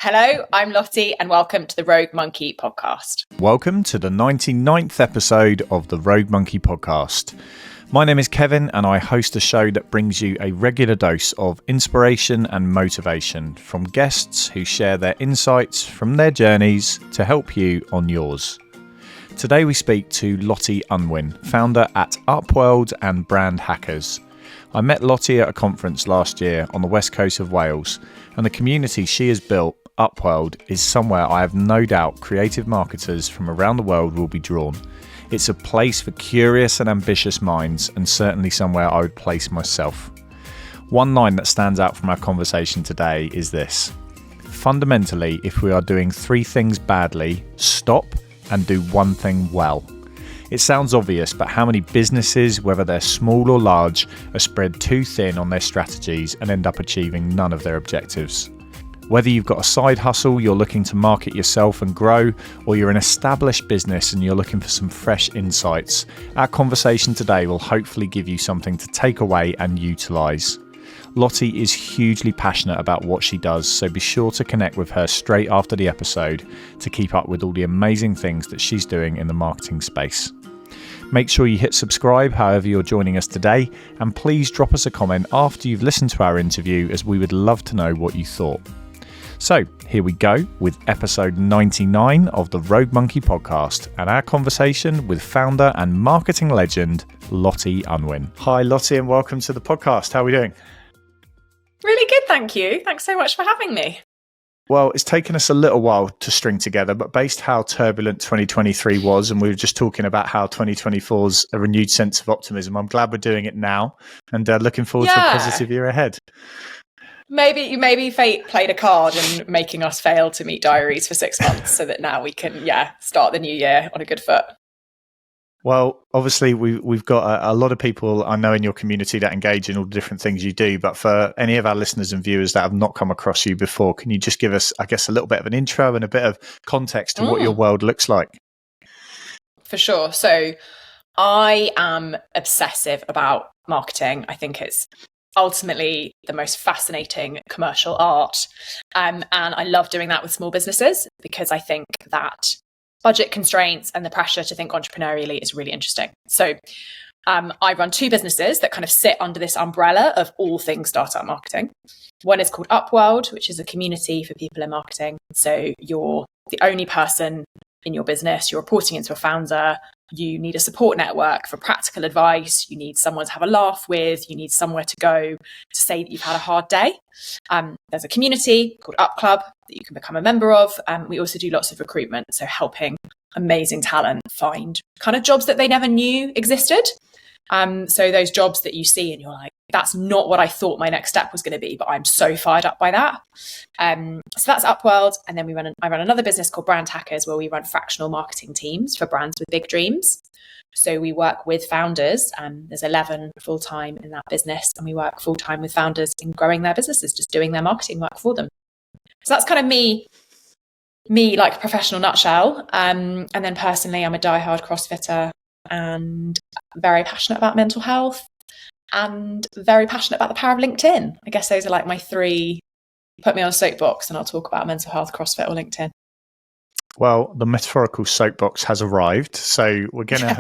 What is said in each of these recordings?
Hello, I'm Lottie and welcome to the Rogue Monkey podcast. Welcome to the 99th episode of the Rogue Monkey podcast. My name is Kevin and I host a show that brings you a regular dose of inspiration and motivation from guests who share their insights from their journeys to help you on yours. Today we speak to Lottie Unwin, founder at Upworld and Brand Hackers. I met Lottie at a conference last year on the west coast of Wales, and the community she has built, Upworld, is somewhere I have no doubt creative marketers from around the world will be drawn. It's a place for curious and ambitious minds, and certainly somewhere I would place myself. One line that stands out from our conversation today is this: fundamentally, if we are doing three things badly, stop and do one thing well. It sounds obvious, but how many businesses, whether they're small or large, are spread too thin on their strategies and end up achieving none of their objectives? Whether you've got a side hustle, you're looking to market yourself and grow, or you're an established business and you're looking for some fresh insights, our conversation today will hopefully give you something to take away and utilise. Lottie is hugely passionate about what she does, so be sure to connect with her straight after the episode to keep up with all the amazing things that she's doing in the marketing space. Make sure you hit subscribe however you're joining us today, and please drop us a comment after you've listened to our interview, as we would love to know what you thought. So here we go with episode 99 of the Rogue Monkey podcast and our conversation with founder and marketing legend, Lottie Unwin. Hi Lottie, and welcome to the podcast. How are we doing? Really good, thank you. Thanks so much for having me. Well, it's taken us a little while to string together, but based how turbulent 2023 was, and we were just talking about how 2024's a renewed sense of optimism, I'm glad we're doing it now and looking forward to a positive year ahead. Maybe fate played a card in making us fail to meet diaries for 6 months so that now we can, start the new year on a good foot. Well, obviously, we've got a lot of people I know in your community that engage in all the different things you do. But for any of our listeners and viewers that have not come across you before, can you just give us, I guess, a little bit of an intro and a bit of context to what your world looks like? For sure. So I am obsessive about marketing. I think it's ultimately the most fascinating commercial art. And I love doing that with small businesses because I think that budget constraints and the pressure to think entrepreneurially is really interesting. So I run two businesses that kind of sit under this umbrella of all things startup marketing. One is called Upworld, which is a community for people in marketing. So you're the only person in your business, you're reporting into a founder, you need a support network for practical advice, you need someone to have a laugh with, you need somewhere to go to say that you've had a hard day. There's a community called Up Club that you can become a member of. We also do lots of recruitment, so helping amazing talent find kind of jobs that they never knew existed. So those jobs that you see and you're like, that's not what I thought my next step was going to be, but I'm so fired up by that. So that's Upworld. And then I run another business called Brand Hackers, where we run fractional marketing teams for brands with big dreams. So we work with founders, there's 11 full-time in that business, and we work full-time with founders in growing their businesses, just doing their marketing work for them. So that's kind of me like a professional nutshell. And then personally, I'm a diehard CrossFitter and very passionate about mental health and very passionate about the power of LinkedIn. I guess those are like my three. Put me on a soapbox and I'll talk about mental health, CrossFit, or LinkedIn. Well, the metaphorical soapbox has arrived, so we're gonna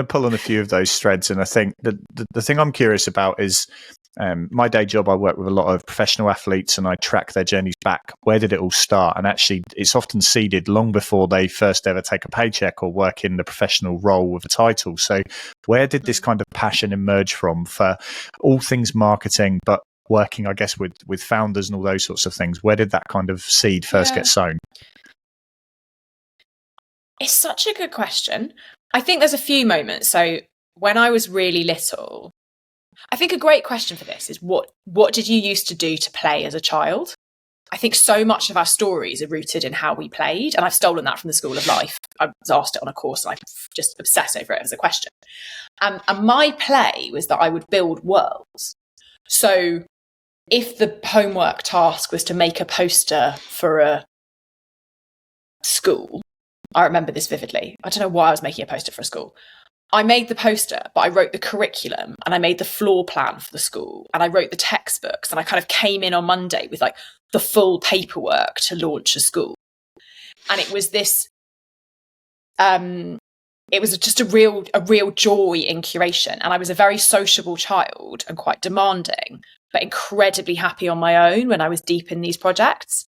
pull on a few of those threads. And I think the thing I'm curious about is my day job. I work with a lot of professional athletes, and I track their journeys back. Where did it all start? And actually, it's often seeded long before they first ever take a paycheck or work in the professional role with a title. So, where did this kind of passion emerge from for all things marketing, but working, I guess, with founders and all those sorts of things? Where did that kind of seed first get sown? It's such a good question. I think there's a few moments. So when I was really little, I think a great question for this is what did you used to do to play as a child? I think so much of our stories are rooted in how we played, and I've stolen that from the School of Life. I was asked it on a course and I just obsessed over it as a question. And my play was that I would build worlds. So if the homework task was to make a poster for a school, I remember this vividly. I don't know why I was making a poster for a school. I made the poster, but I wrote the curriculum and I made the floor plan for the school and I wrote the textbooks, and I kind of came in on Monday with like the full paperwork to launch a school. And it was this, it was just a real joy in curation. And I was a very sociable child and quite demanding, but incredibly happy on my own when I was deep in these projects.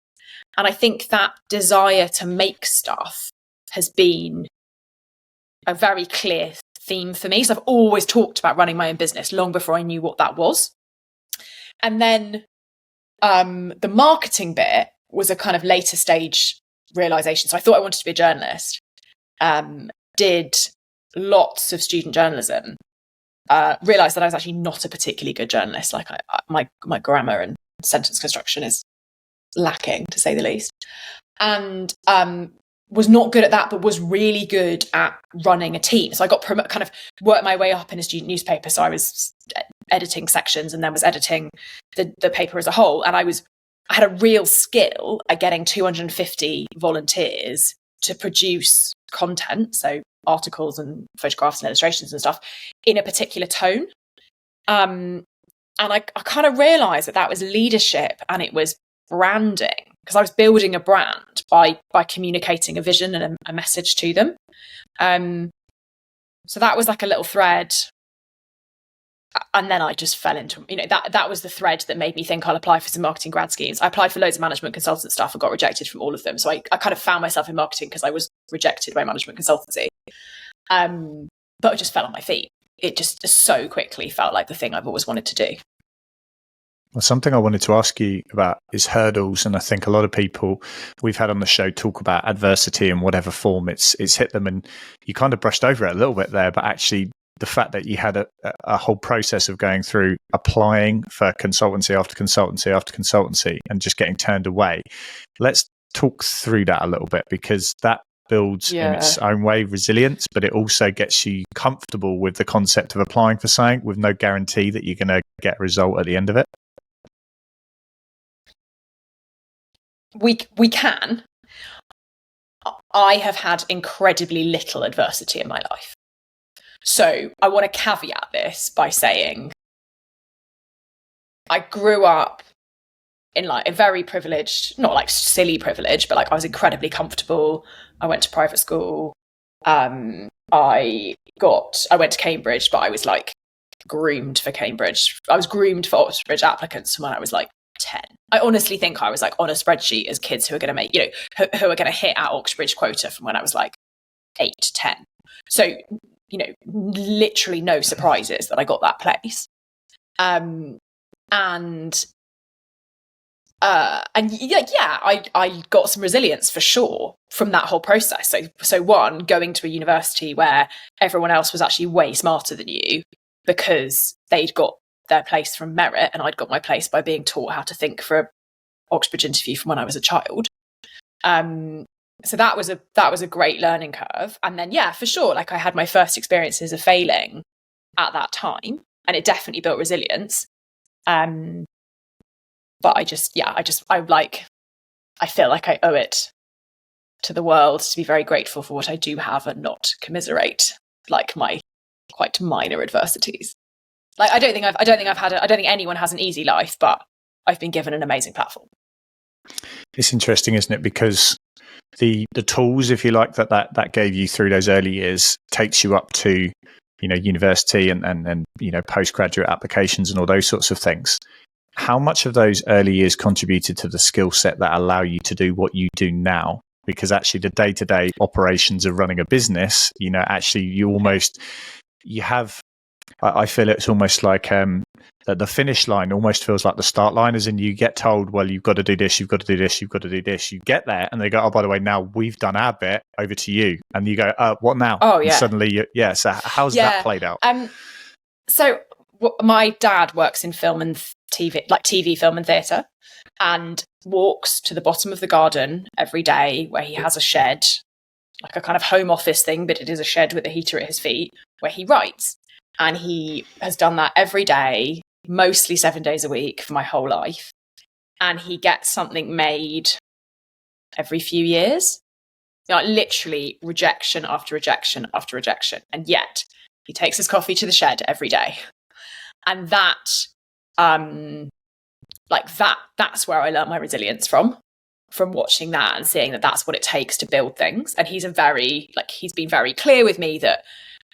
And I think that desire to make stuff has been a very clear theme for me. So I've always talked about running my own business long before I knew what that was. And then the marketing bit was a kind of later stage realization. So I thought I wanted to be a journalist. Did lots of student journalism. Realized that I was actually not a particularly good journalist. Like my grammar and sentence construction is lacking, to say the least. And was not good at that, but was really good at running a team. So I got kind of worked my way up in a student newspaper. So I was editing sections and then was editing the paper as a whole. And I had a real skill at getting 250 volunteers to produce content, so articles and photographs and illustrations and stuff, in a particular tone. And I kind of realised that was leadership and it was branding, because I was building a brand by communicating a vision and a message to them. So that was like a little thread. And then I just fell into, that was the thread that made me think I'll apply for some marketing grad schemes. I applied for loads of management consultant stuff and got rejected from all of them. So I kind of found myself in marketing because I was rejected by management consultancy. But I just fell on my feet. It just so quickly felt like the thing I've always wanted to do. Well, something I wanted to ask you about is hurdles. And I think a lot of people we've had on the show talk about adversity in whatever form it's hit them. And you kind of brushed over it a little bit there, but actually the fact that you had a whole process of going through applying for consultancy after consultancy after consultancy and just getting turned away. Let's talk through that a little bit, because that builds in its own way resilience, but it also gets you comfortable with the concept of applying for something with no guarantee that you're going to get a result at the end of it. We can. I have had incredibly little adversity in my life. So I want to caveat this by saying I grew up in like a very privileged, not like silly privilege, but like I was incredibly comfortable. I went to private school. I went to Cambridge, but I was like groomed for Cambridge. I was groomed for Oxbridge applicants from when I was like 10. I honestly think I was like on a spreadsheet as kids who are going to make, who are going to hit our Oxbridge quota from when I was like 8 to 10. So, literally no surprises that I got that place. I got some resilience for sure from that whole process. So one, going to a university where everyone else was actually way smarter than you because they'd got their place from merit, and I'd got my place by being taught how to think for an Oxbridge interview from when I was a child. So that was a great learning curve. And then, for sure, like I had my first experiences of failing at that time, and it definitely built resilience. But I feel like I owe it to the world to be very grateful for what I do have and not commiserate like my quite minor adversities. Like I don't think anyone has an easy life, but I've been given an amazing platform. It's interesting, isn't it? Because the tools, if you like, that gave you through those early years takes you up to, university and postgraduate applications and all those sorts of things. How much of those early years contributed to the skill set that allow you to do what you do now? Because actually the day-to-day operations of running a business, I feel it's almost like that the finish line almost feels like the start line, as in you get told, well, you've got to do this, you've got to do this, you've got to do this. You get there and they go, oh, by the way, now we've done our bit, over to you. And you go, what now? Oh, yeah. And suddenly, so how's that played out? So my dad works in film and TV, like TV, film and theatre, and walks to the bottom of the garden every day where he has a shed, like a kind of home office thing, but it is a shed with a heater at his feet, where he writes. And he has done that every day, mostly 7 days a week for my whole life. And he gets something made every few years. Like literally rejection after rejection after rejection. And yet he takes his coffee to the shed every day. And that's where I learned my resilience from watching that and seeing that that's what it takes to build things. And he's been very clear with me that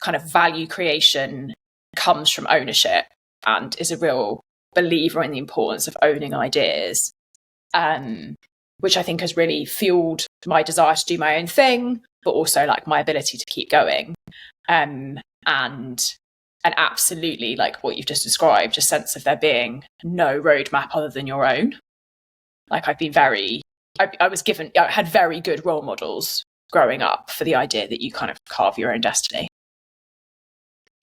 kind of value creation comes from ownership, and is a real believer in the importance of owning ideas, which I think has really fueled my desire to do my own thing, but also like my ability to keep going. And absolutely, like what you've just described, a sense of there being no roadmap other than your own. Like I had very good role models growing up for the idea that you kind of carve your own destiny.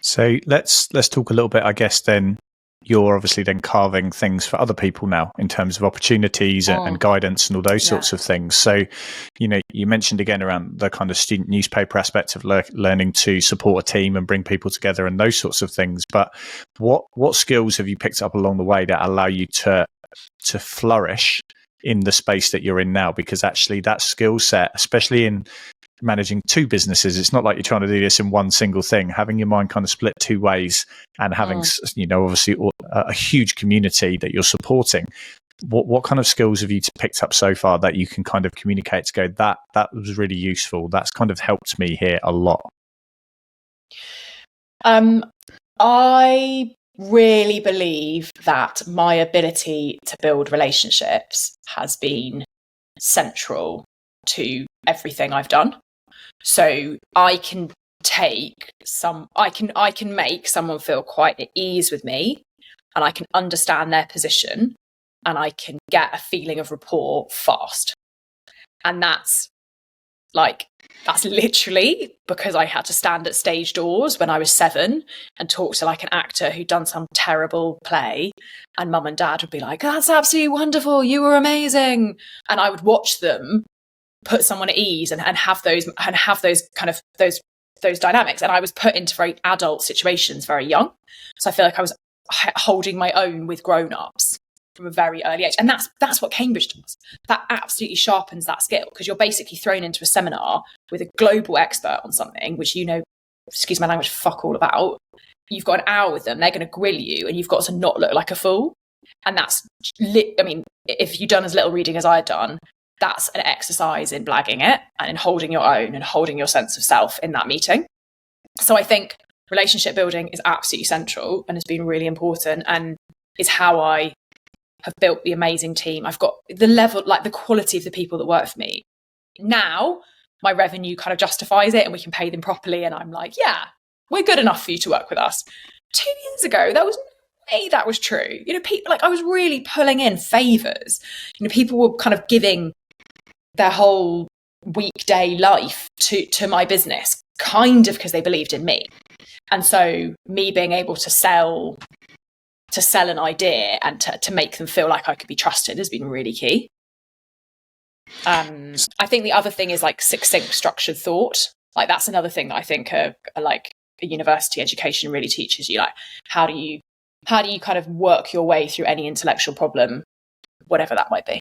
So let's talk a little bit, I guess, then. You're obviously then carving things for other people now in terms of opportunities and guidance and all those sorts of things. So, you mentioned again around the kind of student newspaper aspect of learning to support a team and bring people together and those sorts of things. But what skills have you picked up along the way that allow you to flourish in the space that you're in now? Because actually that skill set, especially in managing two businesses, it's not like you're trying to do this in one single thing. Having your mind kind of split two ways and having obviously a huge community that you're supporting, what kind of skills have you picked up so far that you can kind of communicate to go, that was really useful, that's kind of helped me here a lot? I really believe that my ability to build relationships has been central to everything I've done. So I can make someone feel quite at ease with me, and I can understand their position, and I can get a feeling of rapport fast. And that's literally because I had to stand at stage doors when I was 7 and talk to like an actor who'd done some terrible play, and mum and dad would be like, "That's absolutely wonderful, you were amazing." And I would watch them put someone at ease and have those kind of those dynamics. And I was put into very adult situations very young. So I feel like I was holding my own with grown-ups from a very early age. And that's what Cambridge does. That absolutely sharpens that skill, because you're basically thrown into a seminar with a global expert on something, which excuse my language, fuck all about. You've got an hour with them, they're going to grill you, and you've got to not look like a fool. And that's, if you've done as little reading as I'd done, that's an exercise in blagging it and in holding your own and holding your sense of self in that meeting. So I think relationship building is absolutely central and has been really important, and is how I have built the amazing team. I've got the level, like the quality of the people that work for me. Now my revenue kind of justifies it and we can pay them properly. And I'm like, yeah, we're good enough for you to work with us. 2 years ago, that was true. People, like I was really pulling in favors. People were kind of giving their whole weekday life to my business, kind of because they believed in me. And so me being able to sell an idea and to make them feel like I could be trusted has been really key. I think the other thing is like succinct, structured thought. Like that's another thing that I think like a university education really teaches you. Like how do you kind of work your way through any intellectual problem, whatever that might be.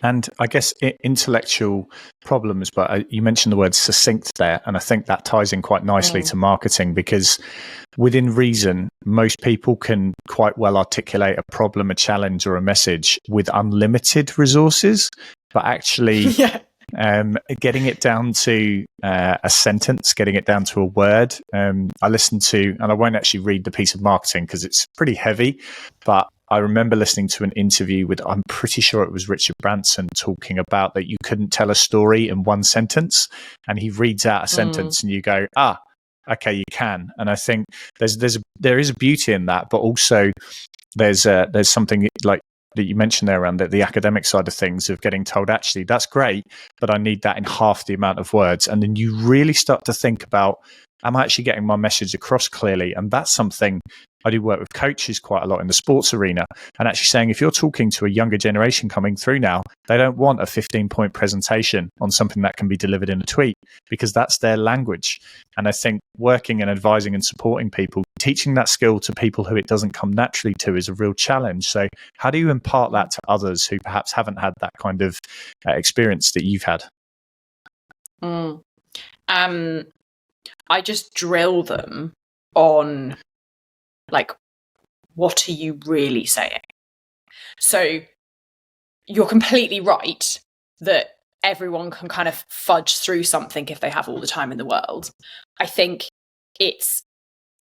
And I guess intellectual problems, but you mentioned the word succinct there, and I think that ties in quite nicely to marketing, because within reason, most people can quite well articulate a problem, a challenge, or a message with unlimited resources, but actually getting it down to a sentence, getting it down to a word. I listened to, and I won't actually read the piece of marketing because it's pretty heavy, but I remember listening to an interview with, I'm pretty sure it was Richard Branson, talking about that you couldn't tell a story in one sentence, and he reads out a sentence and you go, okay, you can. And I think there is a beauty in that, but also there's something like that you mentioned there around the academic side of things, of getting told, actually, that's great, but I need that in half the amount of words. And then you really start to think about, am I actually getting my message across clearly? And that's something I do work with coaches quite a lot in the sports arena, and actually saying, if you're talking to a younger generation coming through now, they don't want a 15-point presentation on something that can be delivered in a tweet, because that's their language. And I think working and advising and supporting people, teaching that skill to people who it doesn't come naturally to, is a real challenge. So how do you impart that to others who perhaps haven't had that kind of experience that you've had? Mm. I just drill them on, like, what are you really saying? So you're completely right that everyone can kind of fudge through something if they have all the time in the world. I think it's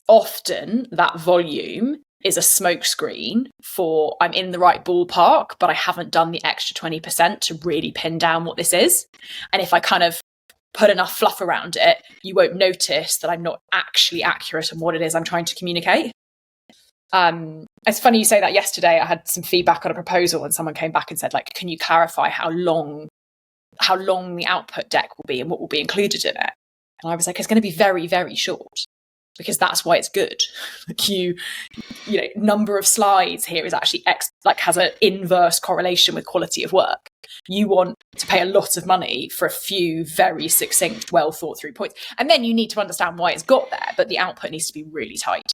often that volume is a smokescreen for I'm in the right ballpark, but I haven't done the extra 20% to really pin down what this is. And if I kind of put enough fluff around it, you won't notice that I'm not actually accurate on what it is I'm trying to communicate. It's funny you say that. Yesterday I had some feedback on a proposal and someone came back and said, like, can you clarify how long the output deck will be and what will be included in it? And I was like, it's going to be very, very short, because that's why it's good. Like, you know, number of slides here is actually has an inverse correlation with quality of work. You want to pay a lot of money for a few very succinct, well thought through points. And then you need to understand why it's got there, but the output needs to be really tight.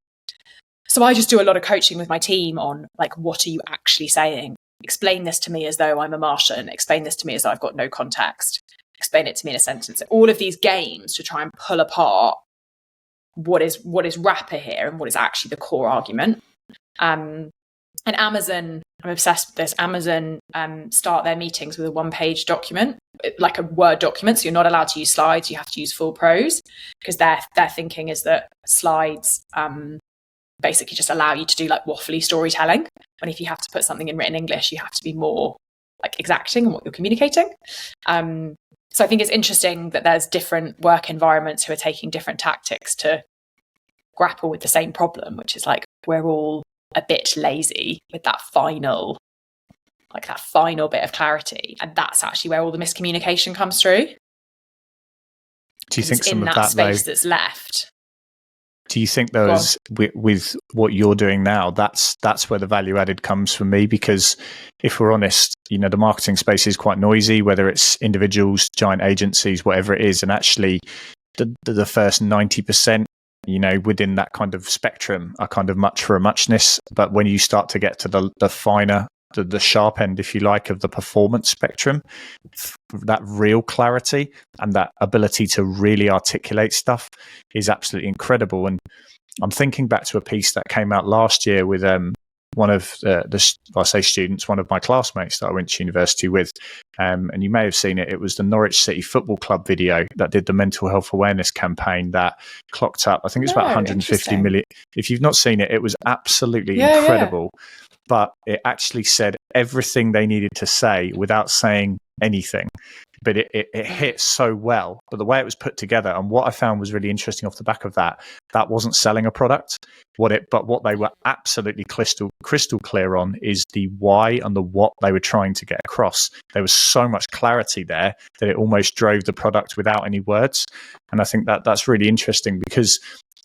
So I just do a lot of coaching with my team on, like, what are you actually saying? Explain this to me as though I'm a Martian. Explain this to me as though I've got no context. Explain it to me in a sentence. All of these games to try and pull apart what is wrapper here and what is actually the core argument. And Amazon, I'm obsessed with this. Amazon start their meetings with a one-page document, like a Word document. So you're not allowed to use slides. You have to use full prose, because their thinking is that slides basically just allow you to do like waffly storytelling. And if you have to put something in written English, you have to be more like exacting in what you're communicating. So I think it's interesting that there's different work environments who are taking different tactics to grapple with the same problem, which is like, we're all a bit lazy with that final bit of clarity. And that's actually where all the miscommunication comes through. Do you think some in of that space though, that's left? do you think those with what you're doing now, that's where the value added comes for me? Because if we're honest, you know, the marketing space is quite noisy, whether it's individuals, giant agencies, whatever it is. And actually the first 90%, you know, within that kind of spectrum are kind of much for a muchness. But when you start to get to the finer, the sharp end, if you like, of the performance spectrum, that real clarity and that ability to really articulate stuff is absolutely incredible. And I'm thinking back to a piece that came out last year with one of students, one of my classmates that I went to university with, and you may have seen it. It was the Norwich City Football Club video that did the mental health awareness campaign that clocked up, I think it was about 150 million. If you've not seen it, it was absolutely incredible. Yeah. But it actually said everything they needed to say without saying anything. But it hit so well. But the way it was put together, and what I found was really interesting off the back of that wasn't selling a product. But what they were absolutely crystal clear on is the why and the what they were trying to get across. There was so much clarity there that it almost drove the product without any words. And I think that's really interesting, because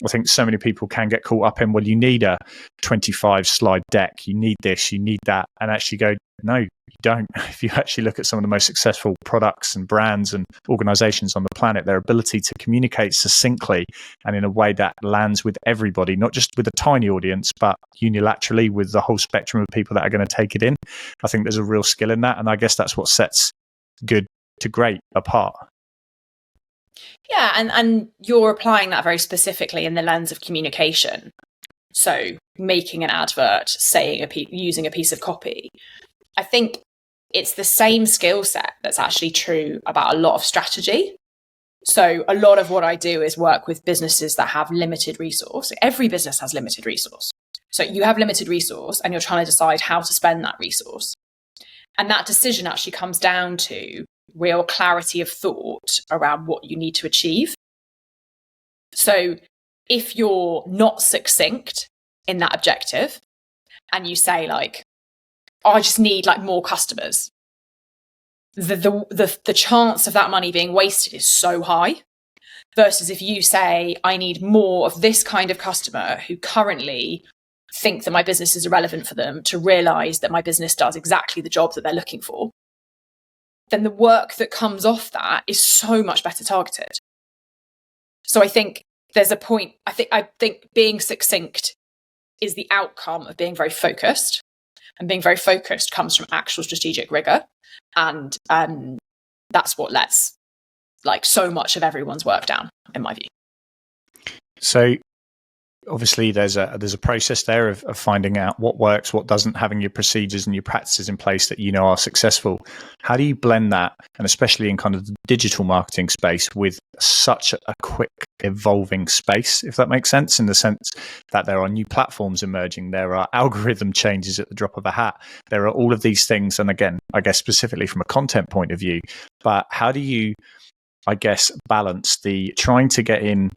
I think so many people can get caught up in, well, you need a 25 slide deck, you need this, you need that, and actually go, no, you don't. If you actually look at some of the most successful products and brands and organizations on the planet, their ability to communicate succinctly and in a way that lands with everybody, not just with a tiny audience, but unilaterally with the whole spectrum of people that are going to take it in. I think there's a real skill in that. And I guess that's what sets good to great apart. Yeah, and you're applying that very specifically in the lens of communication. So making an advert, using a piece of copy. I think it's the same skill set that's actually true about a lot of strategy. So a lot of what I do is work with businesses that have limited resource. Every business has limited resource. So you have limited resource and you're trying to decide how to spend that resource. And that decision actually comes down to real clarity of thought around what you need to achieve. So if you're not succinct in that objective and you say, like, I just need like more customers, the chance of that money being wasted is so high. Versus if you say, I need more of this kind of customer who currently think that my business is irrelevant for them, to realize that my business does exactly the job that they're looking for, then the work that comes off that is so much better targeted. So I think there's a point. I think being succinct is the outcome of being very focused, and being very focused comes from actual strategic rigor, and that's what lets like so much of everyone's work down, in my view. So obviously there's a process there of finding out what works, what doesn't, having your procedures and your practices in place that you know are successful. How do you blend that, and especially in kind of the digital marketing space, with such a quick evolving space, if that makes sense, in the sense that there are new platforms emerging, there are algorithm changes at the drop of a hat, there are all of these things, and again, I guess specifically from a content point of view, but how do you, I guess, balance the trying to get in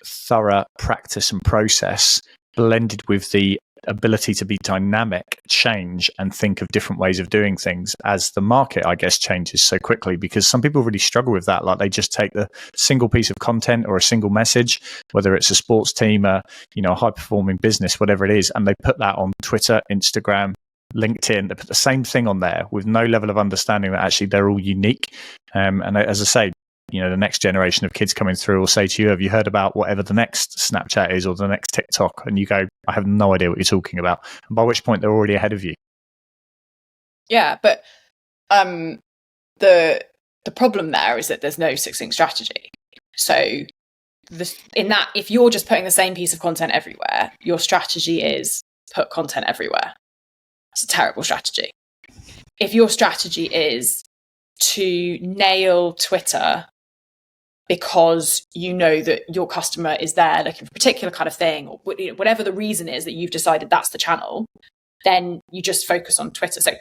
thorough practice and process blended with the ability to be dynamic, change, and think of different ways of doing things as the market, I guess, changes so quickly? Because some people really struggle with that. Like, they just take the single piece of content or a single message, whether it's a sports team, a high performing business, whatever it is, and they put that on Twitter, Instagram, LinkedIn. They put the same thing on there with no level of understanding that actually they're all unique. And as I say, the next generation of kids coming through will say to you, have you heard about whatever the next Snapchat is or the next TikTok? And you go, I have no idea what you're talking about. And by which point they're already ahead of you. Yeah, but the problem there is that there's no succinct strategy. So if you're just putting the same piece of content everywhere, your strategy is put content everywhere. It's a terrible strategy. If your strategy is to nail Twitter because you know that your customer is there looking for a particular kind of thing, or whatever the reason is that you've decided that's the channel, then you just focus on Twitter. So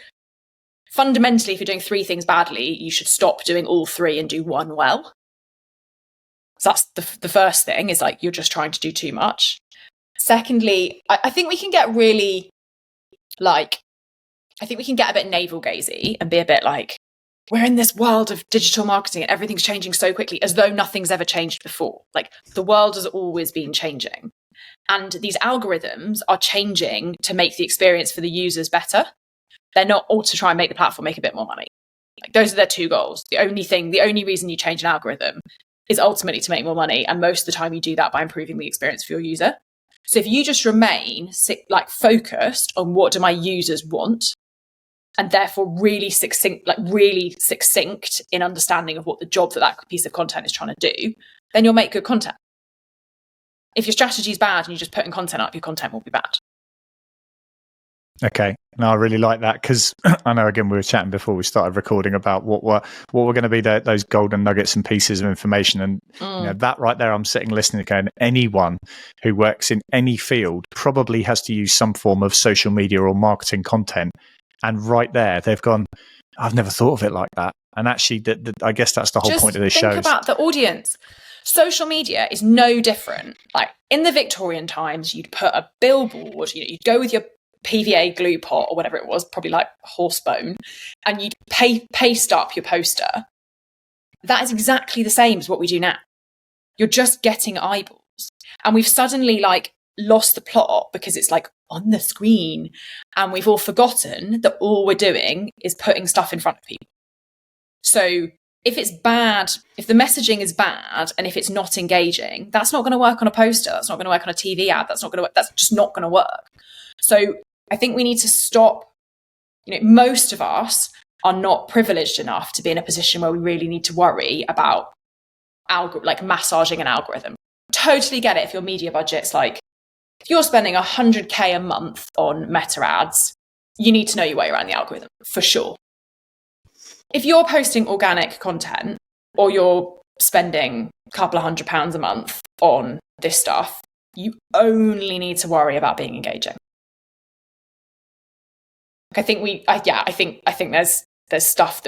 fundamentally, if you're doing 3 things badly, you should stop doing all 3 and do 1 well. So that's the first thing, is like you're just trying to do too much. Secondly, I think we can get really a bit navel-gazy and be a bit like, we're in this world of digital marketing and everything's changing so quickly, as though nothing's ever changed before. Like, the world has always been changing. And these algorithms are changing to make the experience for the users better. They're not all to try and make the platform make a bit more money. Like, those are their 2 goals. The only reason you change an algorithm is ultimately to make more money. And most of the time you do that by improving the experience for your user. So if you just remain focused on what do my users want, and therefore really succinct in understanding of what the job that piece of content is trying to do, then you'll make good content. If your strategy is bad and you're just putting content up, your content will be bad. Okay. No, I really like that, because I know, again, we were chatting before we started recording about what were going to be those golden nuggets and pieces of information. And that right there, I'm sitting listening going, anyone who works in any field probably has to use some form of social media or marketing content. And right there, they've gone, I've never thought of it like that. And actually, I guess that's the whole point of this show. Just think about the audience. Social media is no different. Like, in the Victorian times, you'd put a billboard, you'd go with your PVA glue pot or whatever it was, probably like horse bone, and you'd paste up your poster. That is exactly the same as what we do now. You're just getting eyeballs. And we've suddenly lost the plot because it's on the screen, and we've all forgotten that all we're doing is putting stuff in front of people. So if it's bad, if the messaging is bad, and if it's not engaging, that's not going to work on a poster. That's not going to work on a TV ad. That's just not going to work. So I think we need to stop. Most of us are not privileged enough to be in a position where we really need to worry about massaging an algorithm. Totally get it if your media budget's if you're spending 100K a month on meta ads, you need to know your way around the algorithm, for sure. If you're posting organic content, or you're spending a couple of £100 a month on this stuff, you only need to worry about being engaging. I think there's stuff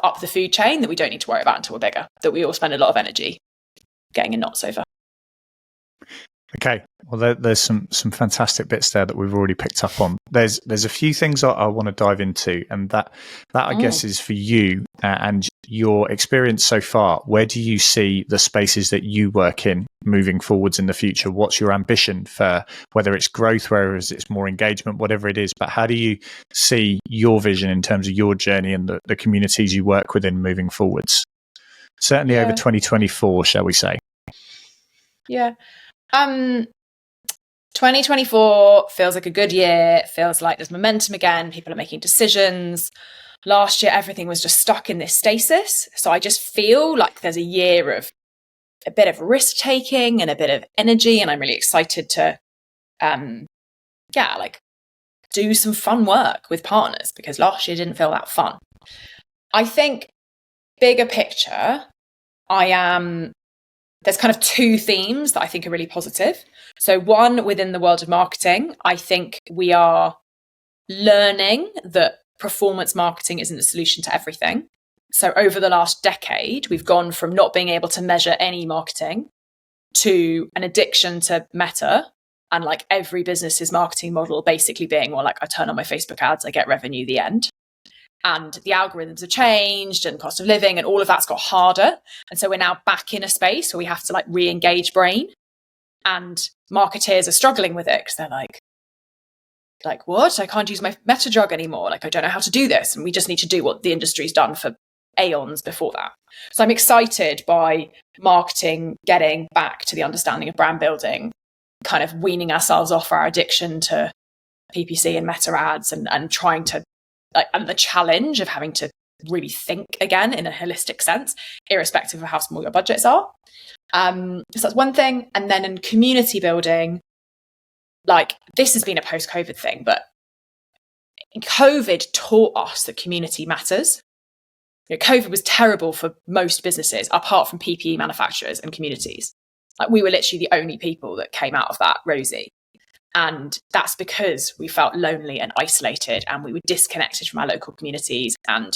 up the food chain that we don't need to worry about until we're bigger, that we all spend a lot of energy getting in knots over. Okay, well, there's some fantastic bits there that we've already picked up on. There's a few things I want to dive into, and that I guess is for you and your experience so far. Where do you see the spaces that you work in moving forwards in the future? What's your ambition for, whether it's growth, whether it's more engagement, whatever it is? But how do you see your vision in terms of your journey and the communities you work within moving forwards? Certainly over 2024, shall we say? Yeah. 2024 feels like a good year. It feels like there's momentum again. People are making decisions. last year, everything was just stuck in this stasis. So I just feel like there's a year of a bit of risk taking and a bit of energy. And I'm really excited to, do some fun work with partners, because last year didn't feel that fun. I think bigger picture, there's kind of two themes that I think are really positive. So one, within the world of marketing, I think we are learning that performance marketing isn't the solution to everything. So over the last decade, we've gone from not being able to measure any marketing to an addiction to Meta, and like every business's marketing model basically being, well, like I turn on my Facebook ads, I get revenue, the end. And the algorithms have changed and cost of living and all of that's got harder. And so we're now back in a space where we have to like re-engage brain, and marketeers are struggling with it because they're like, what? I can't use my Meta drug anymore. Like, I don't know how to do this. And we just need to do what the industry's done for aeons before that. So I'm excited by marketing getting back to the understanding of brand building, kind of weaning ourselves off our addiction to PPC and Meta ads, and trying to, like, and the challenge of having to really think again in a holistic sense, irrespective of how small your budgets are. So that's one thing. And then in community building, like, this has been a post-COVID thing, but COVID taught us that community matters. COVID was terrible for most businesses, apart from PPE manufacturers and communities. Like, we were literally the only people that came out of that rosy. And that's because we felt lonely and isolated, and we were disconnected from our local communities. And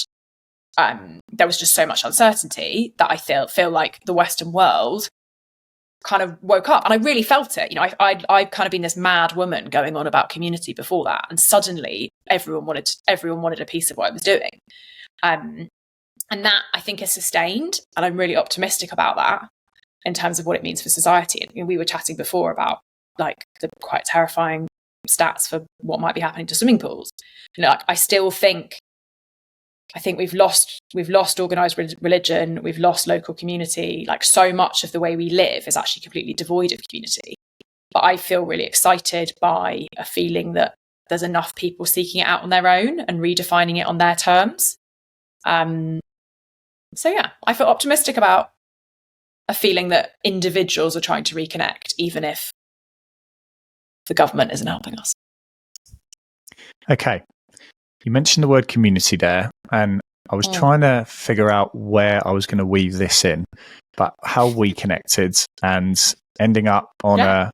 there was just so much uncertainty that I feel like the Western world kind of woke up, and I really felt it. I'd kind of been this mad woman going on about community before that, and suddenly everyone wanted a piece of what I was doing. And that, I think, is sustained, and I'm really optimistic about that in terms of what it means for society. And we were chatting before about like the quite terrifying stats for what might be happening to swimming pools. Like, I think we've lost organized religion, we've lost local community. Like, so much of the way we live is actually completely devoid of community. But I feel really excited by a feeling that there's enough people seeking it out on their own and redefining it on their terms. So yeah, I feel optimistic about a feeling that individuals are trying to reconnect, even if the government isn't helping us. Okay. You mentioned the word community there, and I was trying to figure out where I was going to weave this in, but how we connected and ending up on a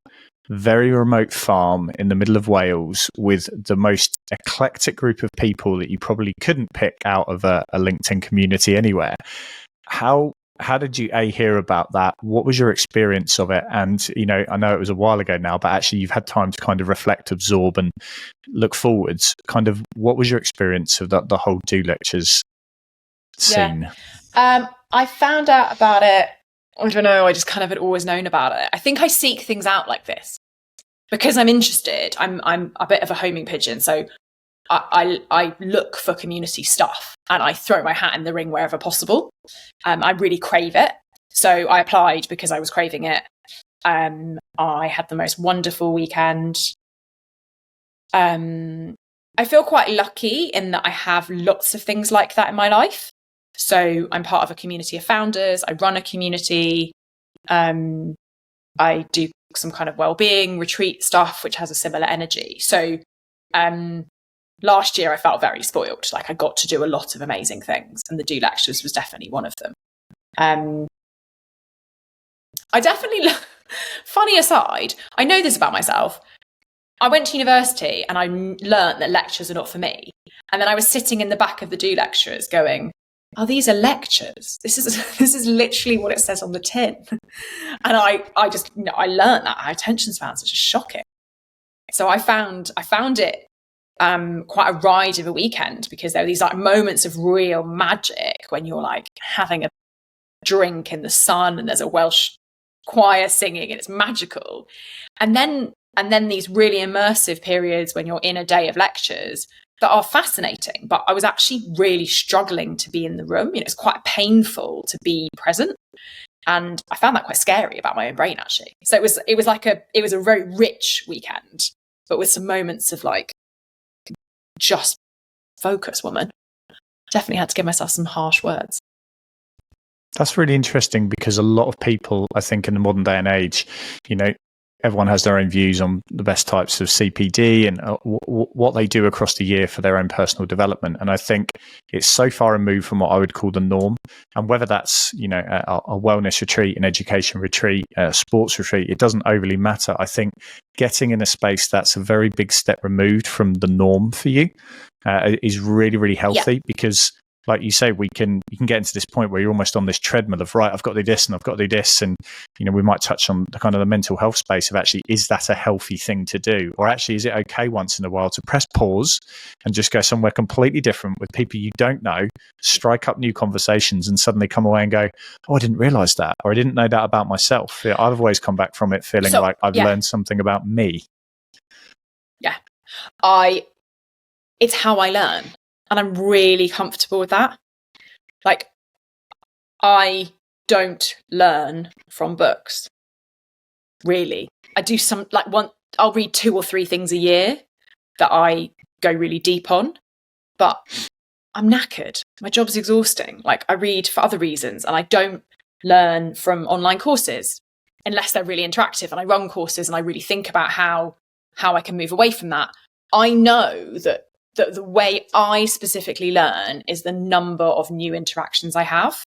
very remote farm in the middle of Wales with the most eclectic group of people that you probably couldn't pick out of a LinkedIn community anywhere. How did you hear about that? What was your experience of it? And, I know it was a while ago now, but actually you've had time to kind of reflect, absorb and look forwards. Kind of what was your experience of the whole Do Lectures scene? I found out about it, I don't know, I just kind of had always known about it. I think I seek things out like this because I'm interested. I'm a bit of a homing pigeon, so I look for community stuff and I throw my hat in the ring wherever possible. I really crave it. So I applied because I was craving it. I had the most wonderful weekend. I feel quite lucky in that I have lots of things like that in my life. So I'm part of a community of founders. I run a community. I do some kind of well-being retreat stuff, which has a similar energy. So last year I felt very spoiled. Like, I got to do a lot of amazing things, and the Do Lectures was definitely one of them. I definitely, funny aside, I know this about myself. I went to university and I learned that lectures are not for me. And then I was sitting in the back of the Do Lecturers going, oh, these are lectures. This is literally what it says on the tin. And I learned that our attention spans are just shocking. So I found it quite a ride of a weekend, because there were these like moments of real magic when you're like having a drink in the sun and there's a Welsh choir singing and it's magical. And then these really immersive periods when you're in a day of lectures that are fascinating. But I was actually really struggling to be in the room. It's quite painful to be present. And I found that quite scary about my own brain, actually. So it was a very rich weekend, but with some moments of like, just focus, woman. definitely had to give myself some harsh words. That's really interesting, because a lot of people, I think, in the modern day and age, everyone has their own views on the best types of CPD and what they do across the year for their own personal development. And I think it's so far removed from what I would call the norm. And whether that's, a wellness retreat, an education retreat, a sports retreat, it doesn't overly matter. I think getting in a space that's a very big step removed from the norm for you is really, really healthy, because like you say, you can get into this point where you're almost on this treadmill of, right, I've got to do this and I've got to do this. And, we might touch on the kind of the mental health space of actually, is that a healthy thing to do? Or actually, is it okay once in a while to press pause and just go somewhere completely different with people you don't know, strike up new conversations, and suddenly come away and go, oh, I didn't realize that, or I didn't know that about myself. I've always come back from it feeling like I've learned something about me. Yeah. It's how I learn. And I'm really comfortable with that. Like, I don't learn from books. Really. I do I'll read 2 or 3 things a year that I go really deep on, but I'm knackered. My job's exhausting. Like, I read for other reasons, and I don't learn from online courses unless they're really interactive. And I run courses and I really think about how I can move away from that. I know that the way I specifically learn is the number of new interactions I have.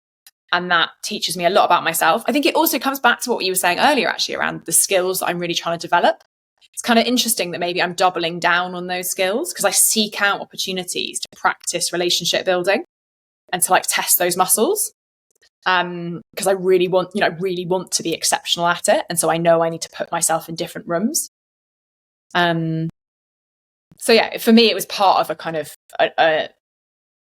And that teaches me a lot about myself. I think it also comes back to what you were saying earlier, actually, around the skills that I'm really trying to develop. It's kind of interesting that maybe I'm doubling down on those skills, because I seek out opportunities to practice relationship building and to test those muscles. Because I really want to be exceptional at it. And so I know I need to put myself in different rooms. So yeah, for me, it was part of a kind of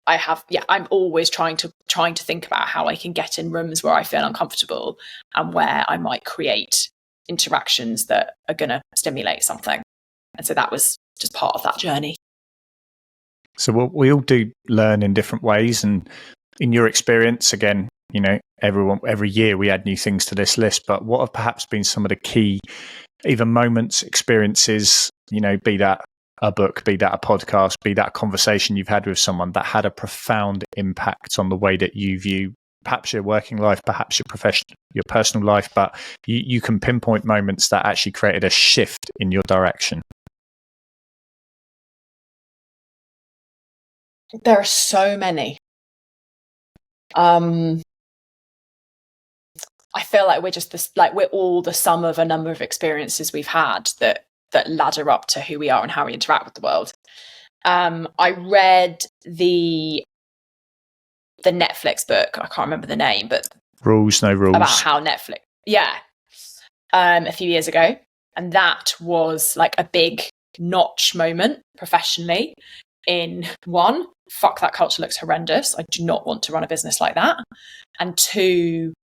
I'm always trying to think about how I can get in rooms where I feel uncomfortable and where I might create interactions that are going to stimulate something. And so that was just part of that journey. So we all do learn in different ways. And in your experience, again, every year we add new things to this list, but what have perhaps been some of the key either moments, experiences, be that a book, be that a podcast, be that a conversation you've had with someone that had a profound impact on the way that you view perhaps your working life, perhaps your personal life, but you can pinpoint moments that actually created a shift in your direction? There are so many. I feel like we're all the sum of a number of experiences we've had that ladder up to who we are and how we interact with the world. I read the Netflix book. I can't remember the name, but Rules, No Rules. About how Netflix, a few years ago. And that was like a big notch moment professionally in, 1, fuck, that culture looks horrendous. I do not want to run a business like that. And 2,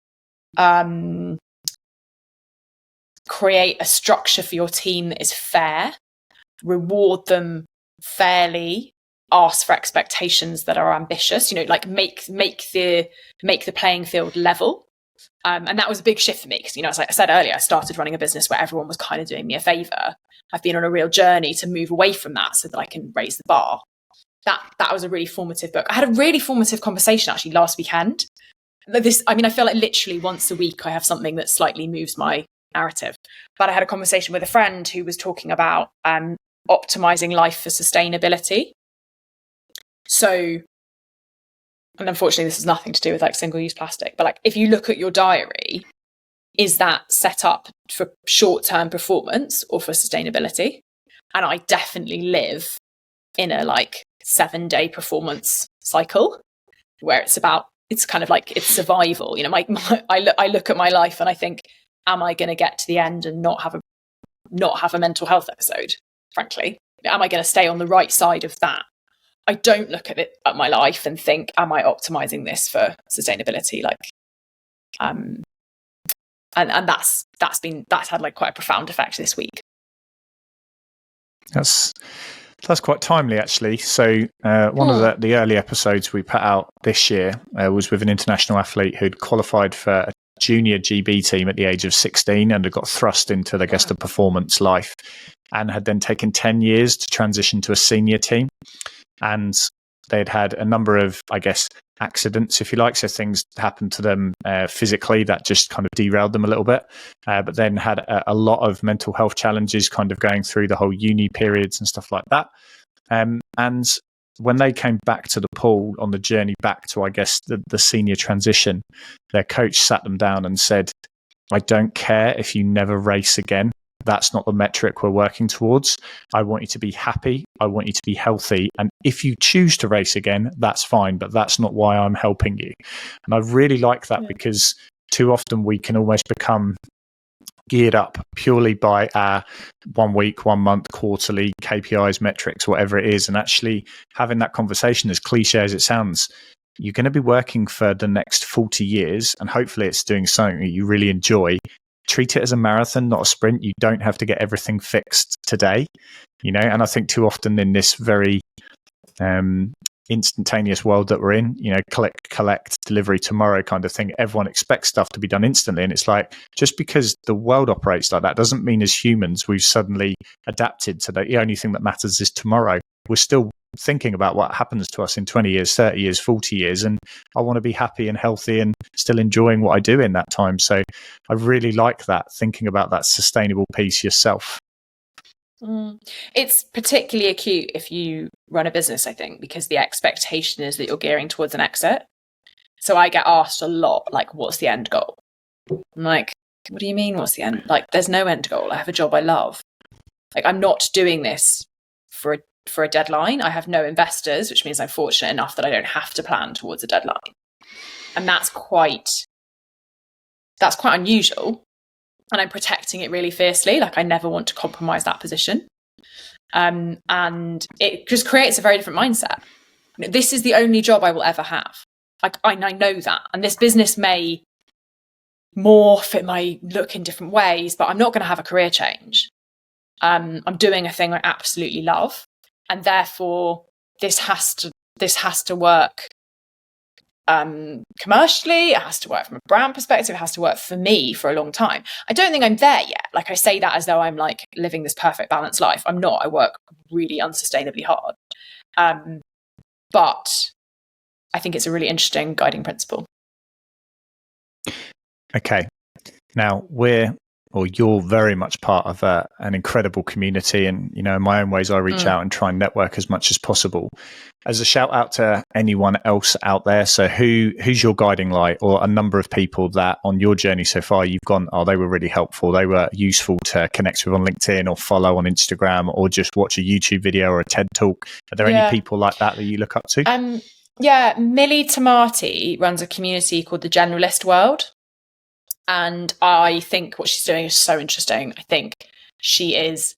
create a structure for your team that is fair, reward them fairly, ask for expectations that are ambitious, make the playing field level. And that was a big shift for me because, as I said earlier, I started running a business where everyone was kind of doing me a favor. I've been on a real journey to move away from that so that I can raise the bar. That was a really formative book. I had a really formative conversation actually last weekend. I feel like literally once a week I have something that slightly moves my narrative. But I had a conversation with a friend who was talking about optimizing life for sustainability. So, and unfortunately this has nothing to do with single-use plastic, but if you look at your diary, is that set up for short-term performance or for sustainability? And I definitely live in a 7-day performance cycle where it's kind of it's survival. I look at my life and I think, am I going to get to the end and not have a mental health episode? Frankly, am I going to stay on the right side of that? I don't look at my life and think, am I optimizing this for sustainability? And that's had quite a profound effect this week. That's quite timely, actually. So one of the early episodes we put out this year was with an international athlete who'd qualified for a junior GB team at the age of 16 and had got thrust into, I guess, the performance life, and had then taken 10 years to transition to a senior team. And they'd had a number of, I guess, accidents, if you like. So things happened to them physically that just kind of derailed them a little bit, but then had a lot of mental health challenges kind of going through the whole uni periods and stuff like that. And when they came back to the pool on the journey back to, I guess, the senior transition, their coach sat them down and said, I don't care if you never race again. That's not the metric we're working towards. I want you to be happy. I want you to be healthy. And if you choose to race again, that's fine, but that's not why I'm helping you. And I really like that because too often we can almost become geared up purely by our 1 week, 1 month, quarterly KPIs, metrics, whatever it is. And actually having that conversation, as cliche as it sounds, you're going to be working for the next 40 years, and hopefully it's doing something that you really enjoy. Treat it as a marathon, not a sprint. You don't have to get everything fixed today, and I think too often in this very instantaneous world that we're in, click, collect, delivery tomorrow kind of thing, everyone expects stuff to be done instantly. And it's like, just because the world operates like that doesn't mean as humans we've suddenly adapted to the only thing that matters is tomorrow. We're still thinking about what happens to us in 20 years, 30 years, 40 years. And I want to be happy and healthy and still enjoying what I do in that time. So I really like that, thinking about that sustainable piece yourself. It's particularly acute if you run a business, I think, because the expectation is that you're gearing towards an exit. So I get asked a lot, like, what's the end goal? I'm like, what do you mean, what's the end? Like, there's no end goal. I have a job I love. Like, I'm not doing this for a deadline. I have no investors, which means I'm fortunate enough that I don't have to plan towards a deadline. And that's quite unusual. And I'm protecting it really fiercely. Like, I never want to compromise that position. And it just creates a very different mindset. This is the only job I will ever have. Like, I know that. And this business may morph, it may look in different ways, but I'm not going to have a career change. I'm doing a thing I absolutely love. And therefore, this has to work commercially, it has to work from a brand perspective, it has to work for me for a long time. I don't think I'm there yet. Like, I say that as though I'm like living this perfect balanced life. I'm not. I work really unsustainably hard. But I think it's a really interesting guiding principle. Okay. Now you're very much part of an incredible community. And, in my own ways, I reach out and try and network as much as possible. As a shout out to anyone else out there, so who's your guiding light, or a number of people that on your journey so far you've gone, they were really helpful, they were useful to connect with on LinkedIn or follow on Instagram or just watch a YouTube video or a TED talk? Are there any people like that you look up to? Millie Tamati runs a community called the Generalist World. And I think what she's doing is so interesting. I think she's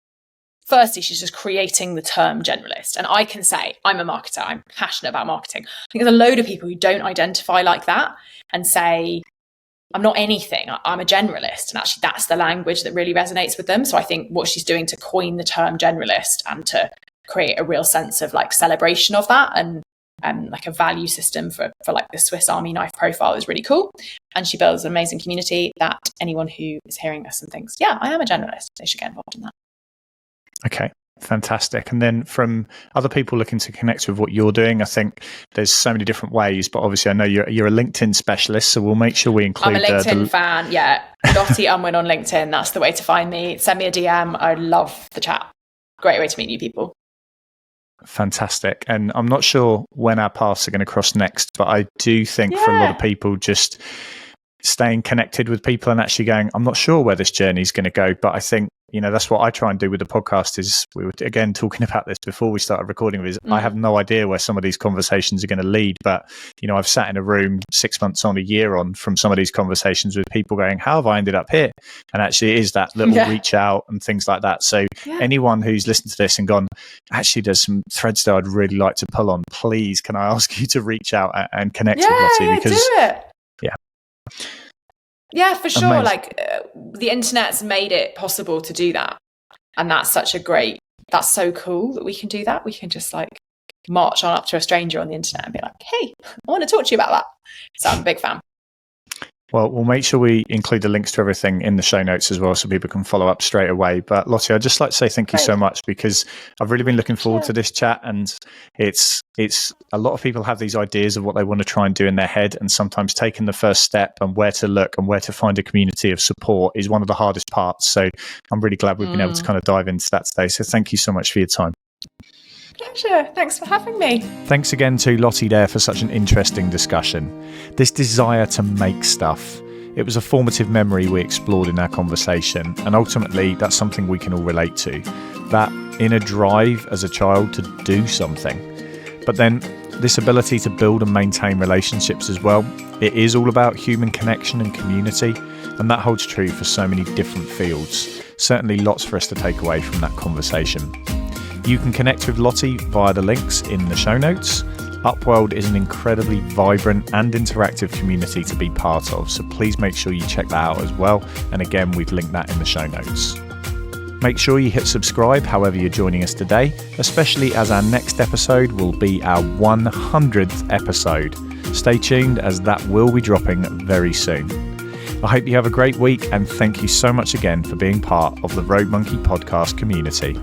just creating the term generalist. And I can say, I'm a marketer, I'm passionate about marketing. I think there's a load of people who don't identify like that and say, I'm not anything, I'm a generalist. And actually that's the language that really resonates with them. So I think what she's doing to coin the term generalist and to create a real sense of like celebration of that and like a value system for like the Swiss Army knife profile is really cool. And she builds an amazing community that anyone who is hearing this and thinks, yeah, I am a generalist, they should get involved in that. Okay, fantastic. And then from other people looking to connect with what you're doing, I think there's so many different ways, but obviously I know you're a LinkedIn specialist, so we'll make sure we include... I'm a LinkedIn fan, yeah. Lottie Unwin on LinkedIn, that's the way to find me. Send me a DM, I love the chat. Great way to meet new people. Fantastic. And I'm not sure when our paths are going to cross next, but I do think for a lot of people, just staying connected with people and actually going, I'm not sure where this journey is going to go, but I think, that's what I try and do with the podcast. Is we were again talking about this before we started recording, is I have no idea where some of these conversations are going to lead, but I've sat in a room 6 months on, a year on from some of these conversations with people going, how have I ended up here? And actually it is that little reach out and things like that. So anyone who's listened to this and gone, actually there's some threads that I'd really like to pull on, please can I ask you to reach out and connect with Lottie? Because do it. Yeah, for sure. Amazing. Like the internet's made it possible to do that. And that's that's so cool that we can do that. We can just like march on up to a stranger on the internet and be like, hey, I want to talk to you about that. So I'm a big fan. Well, we'll make sure we include the links to everything in the show notes as well so people can follow up straight away. But Lottie, I'd just like to say thank you so much, because I've really been looking forward to this chat, and it's a lot of people have these ideas of what they want to try and do in their head, and sometimes taking the first step and where to look and where to find a community of support is one of the hardest parts. So I'm really glad we've been able to kind of dive into that today. So thank you so much for your time. Pleasure. Thanks for having me. Thanks again to Lottie there for such an interesting discussion. This desire to make stuff, it was a formative memory we explored in our conversation, and ultimately that's something we can all relate to. That inner drive as a child to do something. But then this ability to build and maintain relationships as well. It is all about human connection and community, and that holds true for so many different fields. Certainly lots for us to take away from that conversation. You can connect with Lottie via the links in the show notes. Upworld is an incredibly vibrant and interactive community to be part of, so please make sure you check that out as well. And again, we've linked that in the show notes. Make sure you hit subscribe however you're joining us today, especially as our next episode will be our 100th episode. Stay tuned, as that will be dropping very soon. I hope you have a great week, and thank you so much again for being part of the Rogue Monkey podcast community.